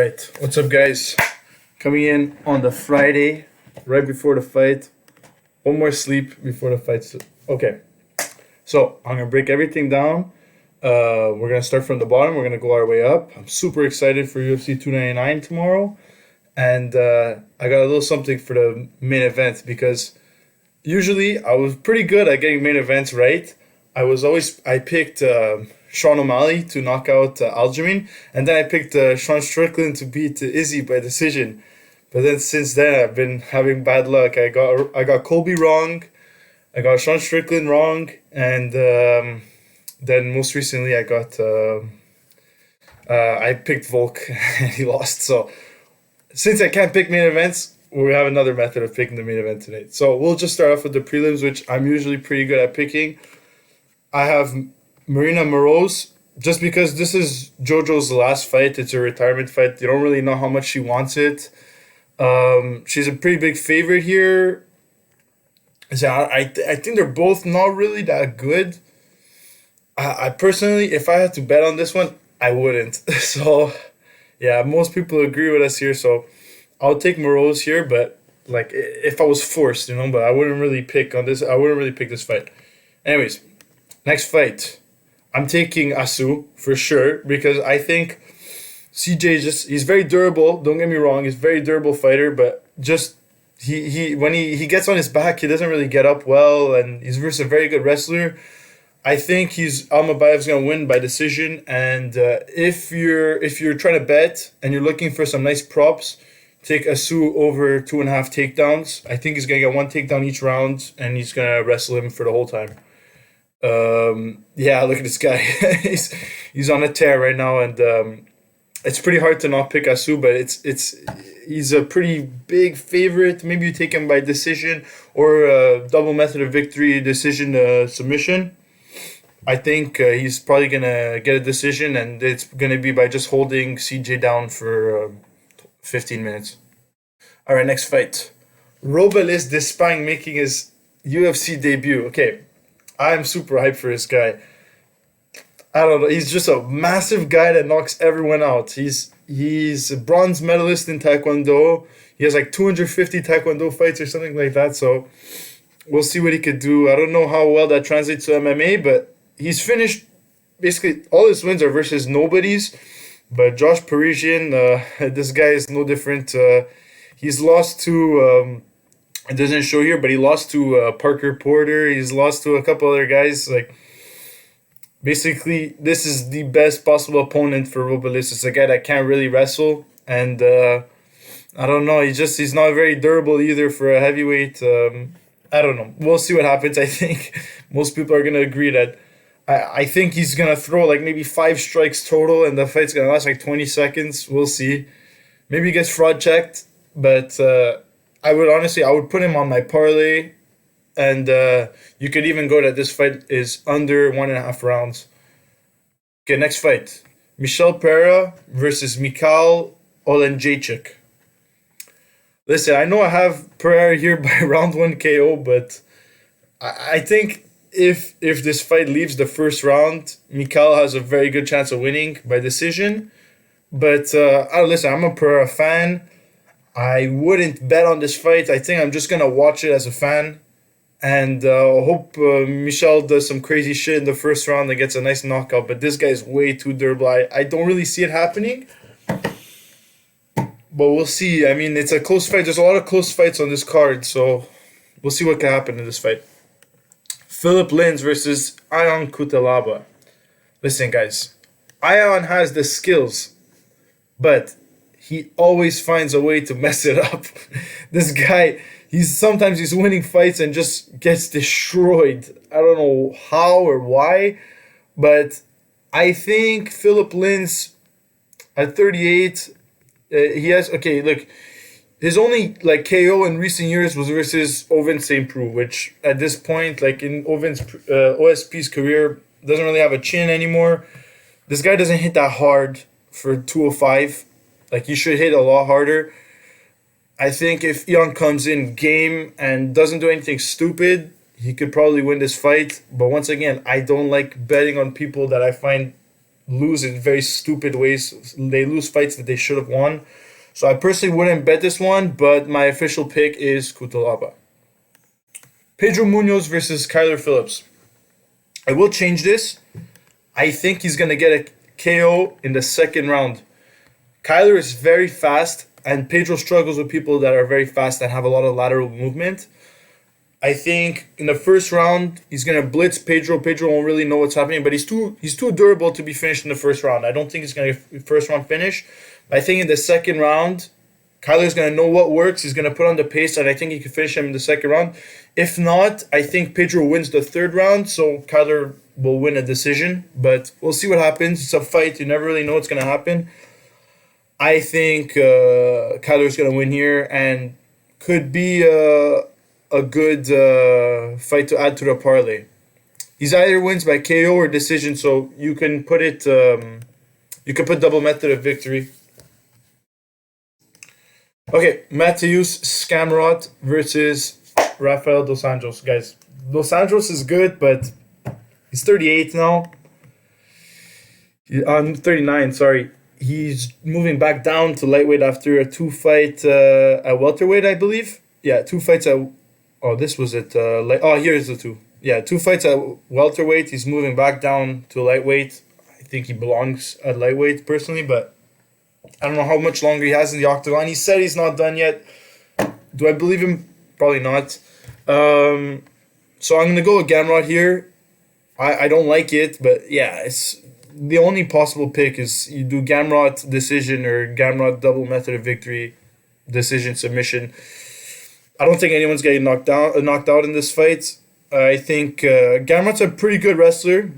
right, what's up, guys? Coming in on the Friday, right before the fight. One more sleep before the fight. Okay, so I'm gonna break everything down. We're gonna start from the bottom. We're gonna go our way up. I'm super excited for UFC 299 tomorrow, and I got a little something for the main event because usually I was pretty good at getting main events right. I picked Sean O'Malley to knock out Aljamain, and then I picked Sean Strickland to beat Izzy by decision. But then since then I've been having bad luck. I got Colby wrong, I got Sean Strickland wrong, and then most recently I picked Volk and he lost. So since I can't pick main events, we have another method of picking the main event today. So we'll just start off with the prelims, which I'm usually pretty good at picking. I have Marina Moroz, just because this is JoJo's last fight. It's a retirement fight. You don't really know how much she wants it. She's a pretty big favorite here. So I think they're both not really that good. I personally, if I had to bet on this one, I wouldn't. So, yeah, most people agree with us here. So, I'll take Moroz here, but like if I was forced, but I wouldn't really pick on this. I wouldn't really pick this fight. Anyways, next fight, I'm taking Asu for sure because I think CJ he's very durable. Don't get me wrong, he's a very durable fighter, but just when he gets on his back, he doesn't really get up well, and he's versus a very good wrestler. I think Almabayev's gonna win by decision, and if you're trying to bet and you're looking for some nice props, take Asu over 2.5 takedowns. I think he's gonna get one takedown each round, and he's gonna wrestle him for the whole time. Yeah, look at this guy. he's on a tear right now, and it's pretty hard to not pick Asu, but he's a pretty big favorite. Maybe you take him by decision or double method of victory, decision submission. I think he's probably gonna get a decision, and it's gonna be by just holding CJ down for 15 minutes. All right, next fight. Robelis Despang making his UFC debut. Okay, I'm super hyped for this guy. I don't know. He's just a massive guy that knocks everyone out. He's a bronze medalist in Taekwondo. He has like 250 Taekwondo fights or something like that. So we'll see what he could do. I don't know how well that translates to MMA, but he's finished basically all his wins are versus nobodies. But Josh Parisian, this guy is no different. He's lost to, it doesn't show here, but he lost to Parker Porter. He's lost to a couple other guys. Like, basically, this is the best possible opponent for Robelis. It's a guy that can't really wrestle. And I don't know. He's not very durable either for a heavyweight. I don't know. We'll see what happens. I think most people are going to agree that I think he's going to throw like maybe 5 strikes total and the fight's going to last like 20 seconds. We'll see. Maybe he gets fraud checked, but I would put him on my parlay, and you could even go that this fight is under 1.5 rounds. Okay, next fight. Michel Pereira versus Mikhail Olenjacek. Listen, I know I have Pereira here by round 1 KO, but I think if this fight leaves the first round, Mikhail has a very good chance of winning by decision. But listen, I'm a Pereira fan. I wouldn't bet on this fight. I think I'm just going to watch it as a fan. And hope Michel does some crazy shit in the first round and gets a nice knockout. But this guy is way too durable. I don't really see it happening. But we'll see. I mean, it's a close fight. There's a lot of close fights on this card. So we'll see what can happen in this fight. Philip Lins versus Ion Cutelaba. Listen, guys. Ion has the skills, but he always finds a way to mess it up. This guy, sometimes he's winning fights and just gets destroyed. I don't know how or why, but I think Philip Lins at 38, he has, okay, look, his only like KO in recent years was versus Ovince St. Preux, which at this point, like in OSP's career, doesn't really have a chin anymore. This guy doesn't hit that hard for 205. Like, he should hit a lot harder. I think if Ion comes in game and doesn't do anything stupid, he could probably win this fight. But once again, I don't like betting on people that I find lose in very stupid ways. They lose fights that they should have won. So I personally wouldn't bet this one, but my official pick is Kutalaba. Pedro Munoz versus Kyler Phillips. I will change this. I think he's going to get a KO in the second round. Kyler is very fast, and Pedro struggles with people that are very fast and have a lot of lateral movement. I think in the first round he's gonna blitz Pedro. Pedro won't really know what's happening, but he's too durable to be finished in the first round. I don't think he's gonna get first round finish. I think in the second round, Kyler's gonna know what works. He's gonna put on the pace, and I think he can finish him in the second round. If not, I think Pedro wins the third round, so Kyler will win a decision. But we'll see what happens. It's a fight. You never really know what's gonna happen. I think Kyler's gonna win here and could be a good fight to add to the parlay. He's either wins by KO or decision, so you can put it. You can put double method of victory. Okay, Mateus Scamrot versus Rafael Dos Anjos. Guys, Dos Anjos is good, but he's 38 now. I'm 39, sorry. He's moving back down to lightweight after a two-fight at welterweight, I believe. Yeah, two fights at... Oh, this was it. Here's the two. Yeah, two fights at welterweight. He's moving back down to lightweight. I think he belongs at lightweight, personally, but I don't know how much longer he has in the octagon. He said he's not done yet. Do I believe him? Probably not. So I'm going to go with Gamrot here. I don't like it, but yeah, it's the only possible pick is you do Gamrot decision or Gamrot double method of victory, decision submission. I don't think anyone's getting knocked out in this fight. I think Gamrot's a pretty good wrestler.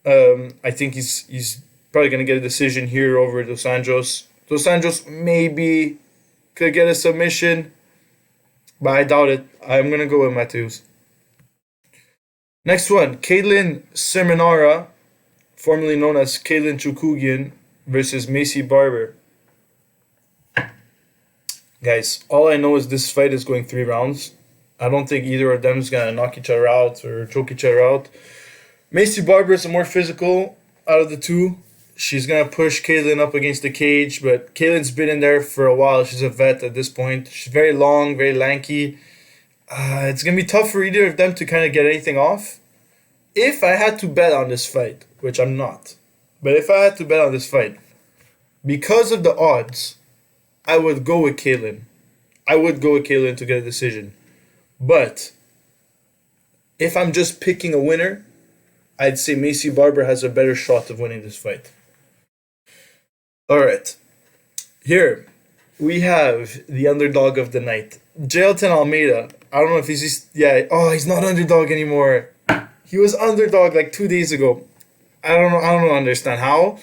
I think he's probably going to get a decision here over Dos Anjos. Dos Anjos maybe could get a submission, but I doubt it. I'm going to go with Mateus. Next one, Caitlin Seminara, formerly known as Caitlin Chukugian, versus Macy Barber. Guys, all I know is this fight is going 3 rounds. I don't think either of them is going to knock each other out or choke each other out. Macy Barber is the more physical out of the two. She's going to push Caitlin up against the cage, but Caitlin's been in there for a while. She's a vet at this point. She's very long, very lanky. It's going to be tough for either of them to kind of get anything off. If I had to bet on this fight, which I'm not, but if I had to bet on this fight, because of the odds, I would go with Caitlin. I would go with Caitlin to get a decision. But if I'm just picking a winner, I'd say Macy Barber has a better shot of winning this fight. Alright. Here, we have the underdog of the night. Jailton Almeida. I don't know if he's he's not underdog anymore. He was underdog like 2 days ago. I don't understand how.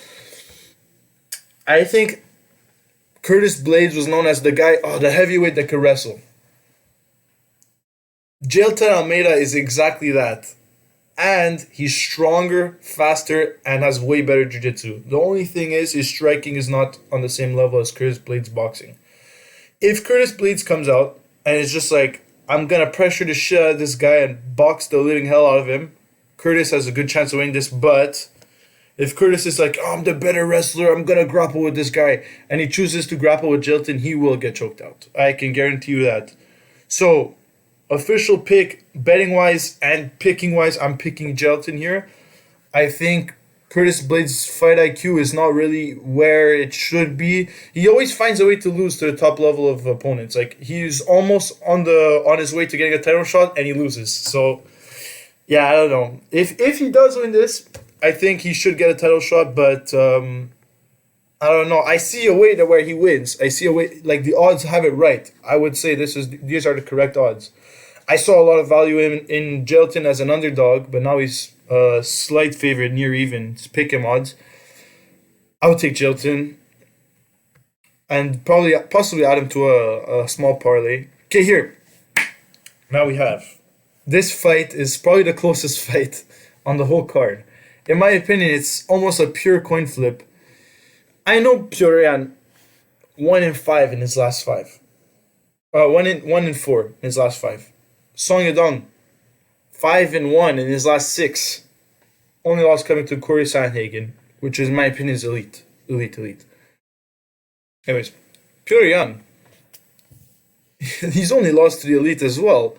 I think Curtis Blades was known as the guy, the heavyweight that could wrestle. Jailton Almeida is exactly that. And he's stronger, faster, and has way better jiu-jitsu. The only thing is his striking is not on the same level as Curtis Blades' boxing. If Curtis Blades comes out and it's just like, I'm going to pressure the shit out of this guy and box the living hell out of him, Curtis has a good chance of winning this. But if Curtis is like, I'm the better wrestler, I'm going to grapple with this guy, and he chooses to grapple with Jailton, he will get choked out. I can guarantee you that. So, official pick, betting-wise and picking-wise, I'm picking Jailton here. I think Curtis Blades' fight IQ is not really where it should be. He always finds a way to lose to the top level of opponents. Like, he's almost on his way to getting a title shot, and he loses. So, yeah, I don't know. If he does win this, I think he should get a title shot, but I don't know. I see a way to where he wins. I see a way, like, the odds have it right. I would say these are the correct odds. I saw a lot of value in Jailton as an underdog, but now he's a slight favorite, near even. It's pick him odds. I would take Jailton and possibly add him to a small parlay. Okay, here. Now we have. This fight is probably the closest fight on the whole card. In my opinion, it's almost a pure coin flip. I know Piorian 1-5 in his last 5. 1-4 in his last 5. Song Yadong, 5-1 in his last 6. Only loss coming to Corey Sandhagen. which is, in my opinion, is elite. Elite, elite. Anyways, Petr Yan, he's only lost to the elite as well.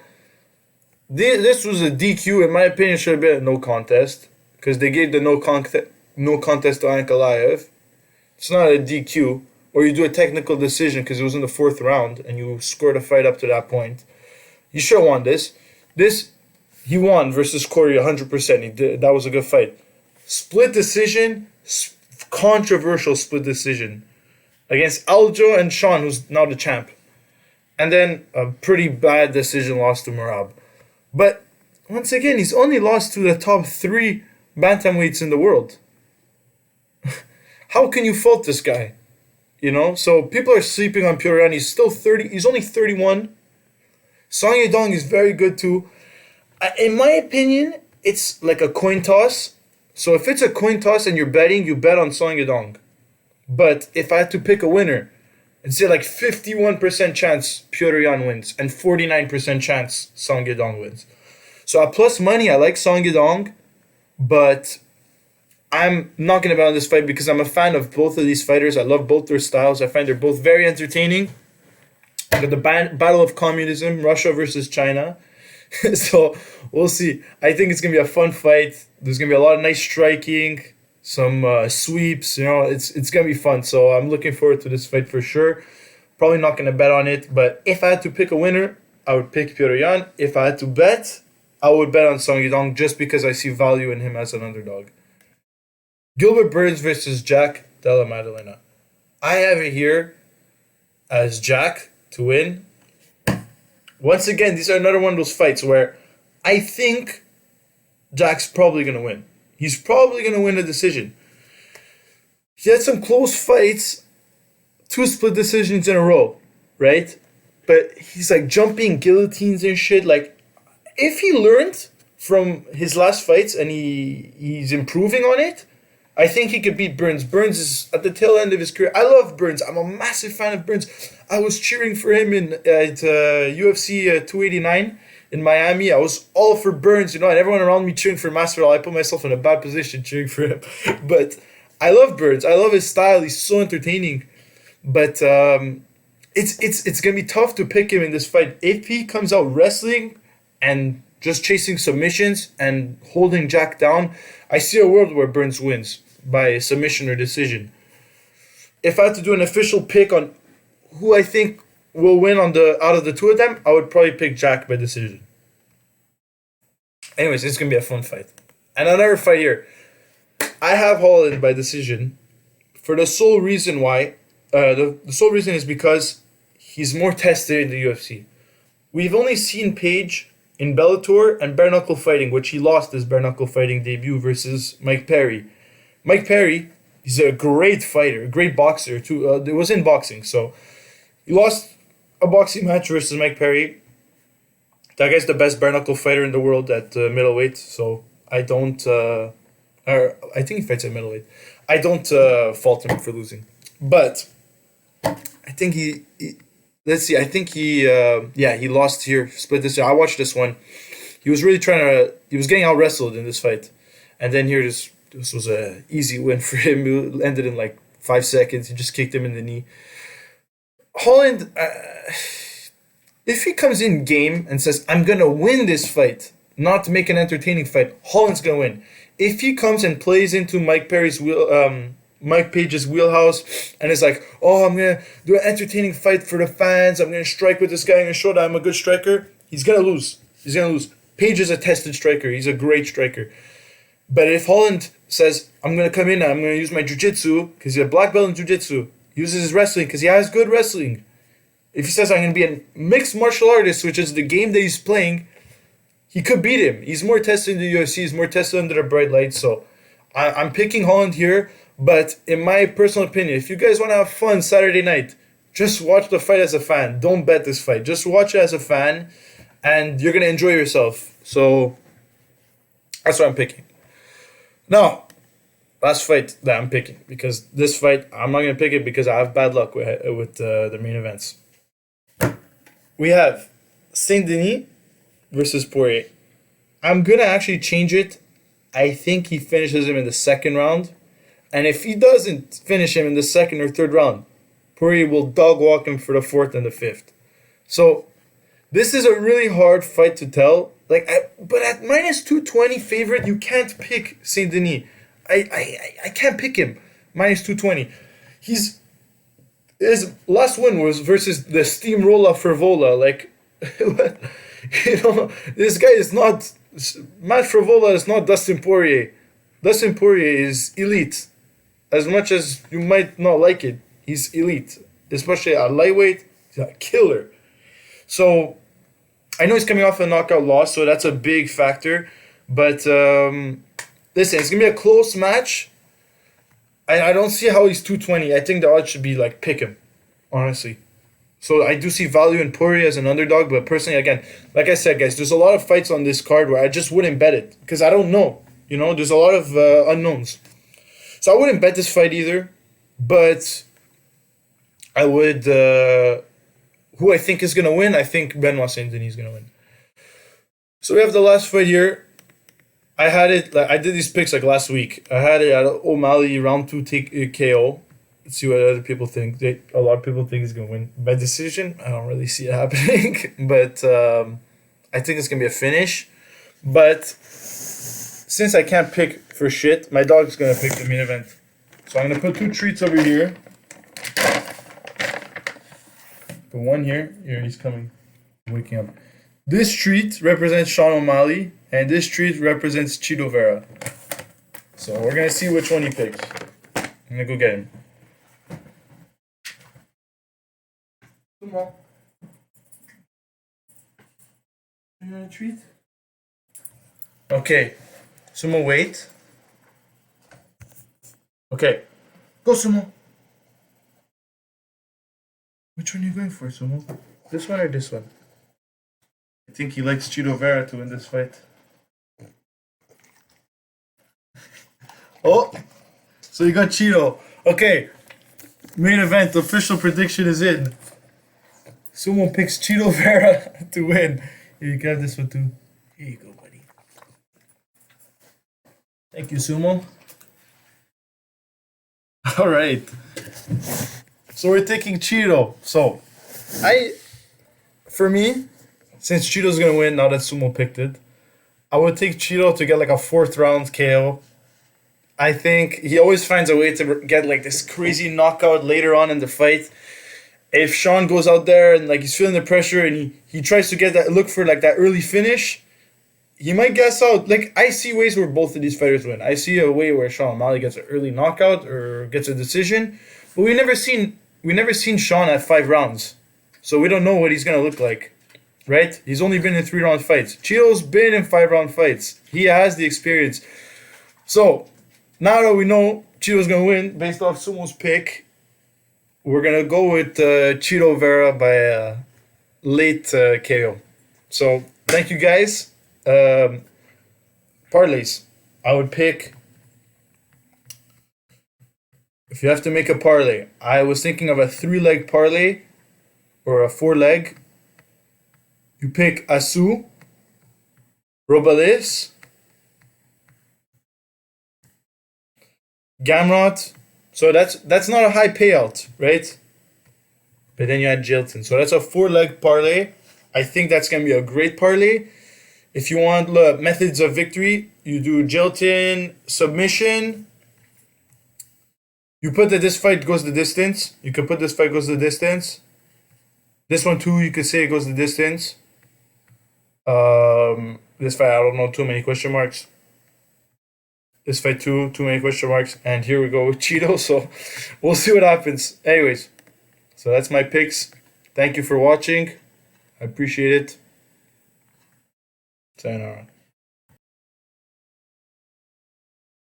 This was a DQ, in my opinion, should have been a no contest because they gave the no contest to Ankalaev. It's not a DQ, or you do a technical decision because it was in the fourth round and you scored a fight up to that point. You should have won this. This he won versus Corey 100%. He did, that was a good fight. Split decision, controversial split decision against Aljo and Sean, who's now the champ. And then a pretty bad decision loss to Merab. But once again, he's only lost to the top 3 bantamweights in the world. How can you fault this guy? You know, so people are sleeping on Petr Yan. He's still 30. He's only 31. Song Yadong is very good too. In my opinion, it's like a coin toss. So if it's a coin toss and you're betting, you bet on Song Yadong. But if I had to pick a winner, I'd say like 51% chance Petr Yan wins and 49% chance Song Yadong wins. So at plus money, I like Song Yadong, but I'm not going to bet on this fight because I'm a fan of both of these fighters. I love both their styles. I find they're both very entertaining. I got the battle of communism, Russia versus China. So we'll see. I think it's going to be a fun fight. There's going to be a lot of nice striking, some sweeps. You know, it's going to be fun. So I'm looking forward to this fight for sure. Probably not going to bet on it. But if I had to pick a winner, I would pick Petr Yan. If I had to bet, I would bet on Song Yadong just because I see value in him as an underdog. Gilbert Burns versus Jack Della Maddalena. I have it here as Jack to win. Once again, these are another one of those fights where I think Jack's probably going to win. He's probably going to win a decision. He had some close fights, 2 split decisions in a row, right? But he's like jumping guillotines and shit. Like, if he learned from his last fights and he's improving on it, I think he could beat Burns. Burns is at the tail end of his career. I love Burns. I'm a massive fan of Burns. I was cheering for him at UFC 289 in Miami. I was all for Burns, you know, and everyone around me cheering for Masvidal. I put myself in a bad position cheering for him. But I love Burns. I love his style. He's so entertaining. But it's gonna be tough to pick him in this fight. If he comes out wrestling and just chasing submissions and holding Jack down, I see a world where Burns wins by submission or decision. If I had to do an official pick on who I think will win out of the 2 of them, I would probably pick Jack by decision. Anyways, it's gonna be a fun fight. And another fight here. I have Holland by decision for the sole reason why. The sole reason is because he's more tested in the UFC. We've only seen Page in Bellator and bare knuckle fighting, which he lost his bare knuckle fighting debut versus Mike Perry. Mike Perry, he's a great fighter, a great boxer too. It was in boxing, so he lost a boxing match versus Mike Perry. That guy's the best bare knuckle fighter in the world at middleweight. So I don't. I think he fights at middleweight. I don't fault him for losing, but I think he let's see. I think he lost here. Split this. I watched this one. He was really trying to. He was getting out wrestled in this fight, and then here this was a easy win for him. It ended in like 5 seconds. He just kicked him in the knee. Holland, if he comes in game and says, "I'm gonna win this fight," not to make an entertaining fight, Holland's gonna win. If he comes and plays into Mike Page's wheelhouse and is like, "Oh, I'm gonna do an entertaining fight for the fans. I'm gonna strike with this guy. I'm gonna show that I'm a good striker," he's gonna lose. He's gonna lose. Page is a tested striker. He's a great striker. But if Holland says, "I'm gonna come in and I'm gonna use my jiu-jitsu," because he's a black belt in jiu-jitsu, he uses his wrestling because he has good wrestling. If he says, "I'm gonna be a mixed martial artist," which is the game that he's playing, he could beat him. He's more tested in the UFC. He's more tested under the bright light. So I'm picking Holland here. But in my personal opinion, if you guys want to have fun Saturday night, just watch the fight as a fan. Don't bet this fight. Just watch it as a fan, and you're going to enjoy yourself. So that's what I'm picking. Now, last fight that I'm picking. Because this fight, I'm not going to pick it because I have bad luck with the main events. We have Saint Denis versus Poirier. I'm going to actually change it. I think he finishes him in the second round. And if he doesn't finish him in the second or third round, Poirier will dog walk him for the fourth and the fifth. So this is a really hard fight to tell. But at minus 220 favorite, you can't pick Saint Denis. I can't pick him minus 220. His last win was versus the steamroller Frivola. This guy is not Matt Frivola is not Dustin Poirier. Dustin Poirier is elite. As much as you might not like it, he's elite. Especially at lightweight, he's a killer. So I know he's coming off a knockout loss, so that's a big factor. But listen, it's gonna be a close match. I don't see how he's 220. I think the odds should be pick him, honestly. So I do see value in Poirier as an underdog, but personally, again, like I said, guys, there's a lot of fights on this card where I just wouldn't bet it because I don't know. There's a lot of unknowns. So I wouldn't bet this fight either, but I would. Who I think is gonna win? I think Benoit Saint Denis is gonna win. So we have the last fight here. I had it. I did these picks last week. I had it at O'Malley round 2 KO. Let's see what other people think. A lot of people think he's gonna win by decision. I don't really see it happening, but I think it's gonna be a finish. But since I can't pick for shit, my dog's gonna pick the main event. So I'm gonna put 2 treats over here. Put one here. Here he's coming, waking up. This treat represents Sean O'Malley, and this treat represents Chito Vera. So we're gonna see which one he picks. I'm gonna go get him. Come on. You want a treat? Okay. Sumo, wait. Okay. Go, Sumo. Which one are you going for, Sumo? This one or this one? I think he likes Chito Vera to win this fight. Oh! So you got Chito. Okay. Main event. Official prediction is in. Sumo picks Chito Vera to win. Here, you can have this one too. Here you go, buddy. Thank you, Sumo. Alright. So we're taking Chito. So, for me, since Cheeto's gonna win, now that Sumo picked it, I would take Chito to get a 4th round KO. I think he always finds a way to get this crazy knockout later on in the fight. If Sean goes out there and he's feeling the pressure and he tries to look for that early finish, he might gas out. I see ways where both of these fighters win. I see a way where Sean O'Malley gets an early knockout or gets a decision, but we never seen Sean at 5 rounds, so we don't know what he's gonna look like, right? He's only been in 3-round fights. Chito's been in 5-round fights. He has the experience. So now that we know Chito's gonna win based off Sumo's pick, we're gonna go with Chito Vera by a late KO. So thank you guys. Parlays. I would pick. If you have to make a parlay, I was thinking of a 3-leg parlay or a 4-leg. You pick Asu, Robles, Gamrot. So that's not a high payout, right? But then you had Jilton. So that's a 4-leg parlay. I think that's going to be a great parlay. If you want methods of victory, you do Jilton, submission. You put that this fight goes the distance. You can put this fight goes the distance. This one too, you could say it goes the distance. This fight, I don't know, too many question marks. This fight too many question marks. And here we go with Chito, so we'll see what happens. Anyways, so that's my picks. Thank you for watching. I appreciate it. Sayonara.